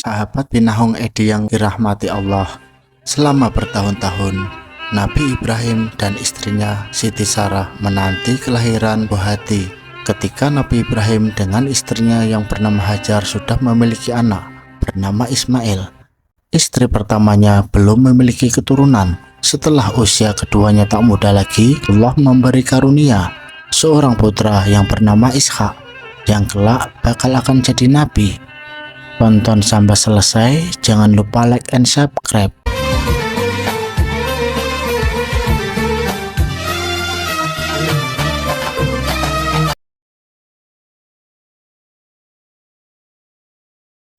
Sahabat Binahung Edi yang dirahmati Allah, selama bertahun-tahun Nabi Ibrahim dan istrinya Siti Sarah menanti kelahiran buah hati. Ketika Nabi Ibrahim dengan istrinya yang bernama Hajar sudah memiliki anak bernama Ismail, istri pertamanya belum memiliki keturunan. Setelah usia keduanya tak muda lagi, Allah memberi karunia seorang putra yang bernama Ishak, yang kelak bakal akan jadi nabi. Tonton sampai selesai, jangan lupa like and subscribe.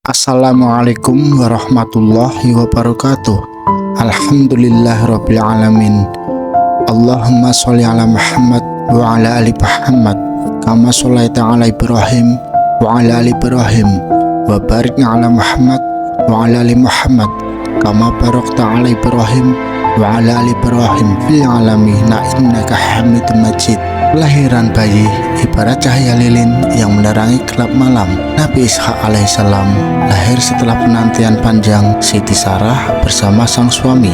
Assalamualaikum warahmatullahi wabarakatuh. Alhamdulillahirabbil alamin. Allahumma sholli ala Muhammad wa ala ali Muhammad kama sholaita ala Ibrahim wa ala ali Ibrahim wa barik ala Muhammad wa ala ali Muhammad kama barakta ala Ibrahim wa ala ali Ibrahim fil alamin innaka Hamidum Majid. Kelahiran bayi ibarat cahaya lilin yang menerangi gelap malam. Nabi Ishak alaihissalam lahir setelah penantian panjang Siti Sarah bersama sang suami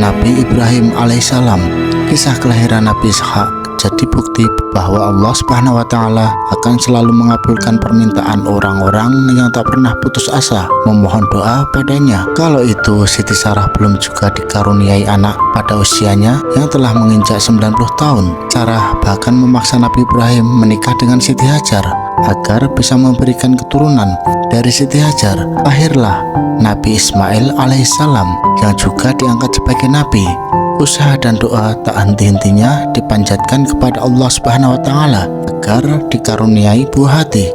Nabi Ibrahim alaihissalam. Kisah kelahiran Nabi Ishak jadi bukti bahwa Allah Subhanahu wa Ta'ala akan selalu mengabulkan permintaan orang-orang yang tak pernah putus asa memohon doa padanya. Kalau itu Siti Sarah belum juga dikaruniai anak pada usianya yang telah menginjak 90 tahun. Sarah bahkan memaksa Nabi Ibrahim menikah dengan Siti Hajar agar bisa memberikan keturunan. Dari Siti Hajar lahirlah Nabi Ismail alaihissalam yang juga diangkat sebagai nabi. Usaha dan doa tak henti-hentinya dipanjatkan kepada Allah Subhanahu wa Ta'ala agar dikaruniai buah hati.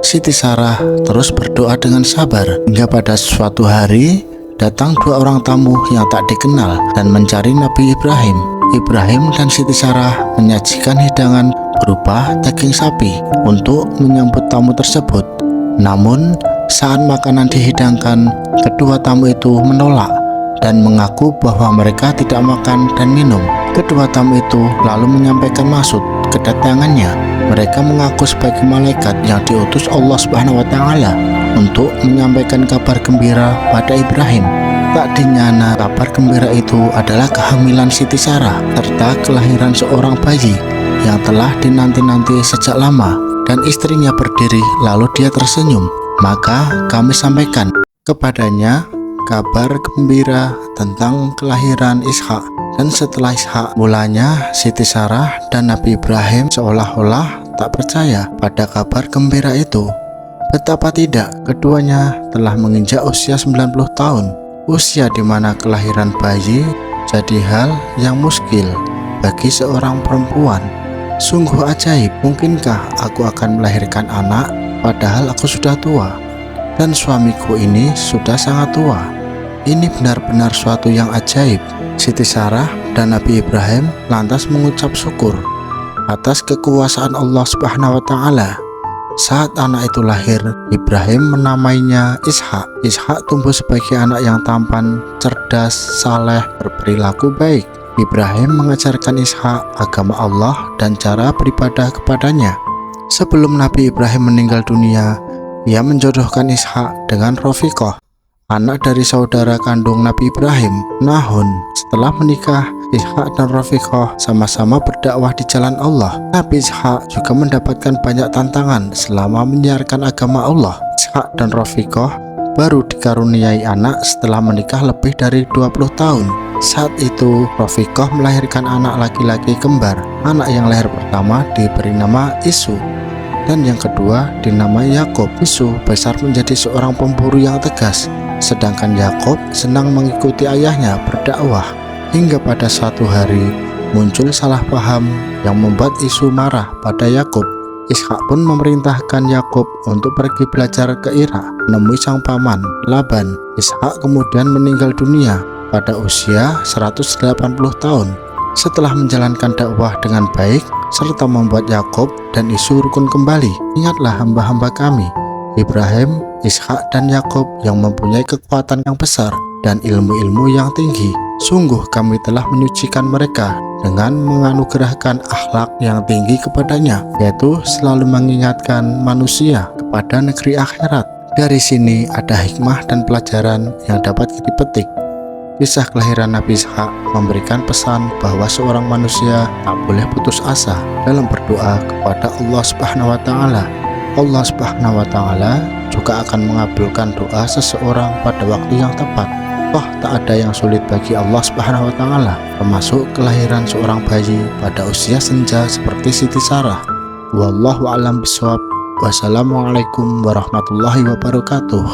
Siti Sarah terus berdoa dengan sabar hingga pada suatu hari datang dua orang tamu yang tak dikenal dan mencari Nabi Ibrahim. Ibrahim dan Siti Sarah menyajikan hidangan berupa daging sapi untuk menyambut tamu tersebut. Namun saat makanan dihidangkan, kedua tamu itu menolak dan mengaku bahwa mereka tidak makan dan minum. Kedua tamu itu lalu menyampaikan maksud kedatangannya. Mereka mengaku sebagai malaikat yang diutus Allah Subhanahu wa Ta'ala untuk menyampaikan kabar gembira pada Ibrahim. Tak dinyana kabar gembira itu adalah kehamilan Siti Sarah serta kelahiran seorang bayi yang telah dinanti-nanti sejak lama. Dan istrinya berdiri lalu dia tersenyum. Maka kami sampaikan kepadanya kabar gembira tentang kelahiran Ishak. Dan setelah Ishak, mulanya Siti Sarah dan Nabi Ibrahim seolah-olah tak percaya pada kabar gembira itu. Betapa tidak, keduanya telah menginjak usia 90 tahun. Usia di mana kelahiran bayi jadi hal yang muskil bagi seorang perempuan. Sungguh ajaib, mungkinkah aku akan melahirkan anak padahal aku sudah tua dan suamiku ini sudah sangat tua. Ini benar-benar suatu yang ajaib. Siti Sarah dan Nabi Ibrahim lantas mengucap syukur atas kekuasaan Allah Subhanahu wa Ta'ala. Saat anak itu lahir, Ibrahim menamainya Ishak. Ishak tumbuh sebagai anak yang tampan, cerdas, saleh, berperilaku baik. Ibrahim mengajarkan Ishak agama Allah dan cara beribadah kepadanya. Sebelum Nabi Ibrahim meninggal dunia, ia menjodohkan Ishak dengan Rafiqah, anak dari saudara kandung Nabi Ibrahim, Nahun. Setelah menikah, Ishak dan Rafiqah sama-sama berdakwah di jalan Allah. Nabi Ishak juga mendapatkan banyak tantangan selama menyiarkan agama Allah. Ishak dan Rafiqah baru dikaruniai anak setelah menikah lebih dari 20 tahun. Saat itu Rafiqah melahirkan anak laki-laki kembar. Anak yang lahir pertama diberi nama Isu dan yang kedua dinamai Yakub. Isu besar menjadi seorang pemburu yang tegas, sedangkan Yakub senang mengikuti ayahnya berdakwah. Hingga pada suatu hari muncul salah paham yang membuat Isu marah pada Yakub. Ishak pun memerintahkan Yakub untuk pergi belajar ke Irak menemui sang paman Laban. Ishak kemudian meninggal dunia pada usia 180 tahun setelah menjalankan dakwah dengan baik serta membuat Yakub dan Isu rukun kembali. Ingatlah hamba-hamba kami Ibrahim, Ishak dan Yakub yang mempunyai kekuatan yang besar dan ilmu-ilmu yang tinggi. Sungguh kami telah menyucikan mereka dengan menganugerahkan akhlak yang tinggi kepadanya, yaitu selalu mengingatkan manusia kepada negeri akhirat. Dari sini ada hikmah dan pelajaran yang dapat dipetik. Kisah kelahiran Nabi Ishak memberikan pesan bahwa seorang manusia tak boleh putus asa dalam berdoa kepada Allah Subhanahu wa taala. Allah Subhanahu wa taala juga akan mengabulkan doa seseorang pada waktu yang tepat. Toh tak ada yang sulit bagi Allah Subhanahu wa taala, termasuk kelahiran seorang bayi pada usia senja seperti Siti Sarah. Wallahu a'lam bishawab. Wassalamualaikum warahmatullahi wabarakatuh.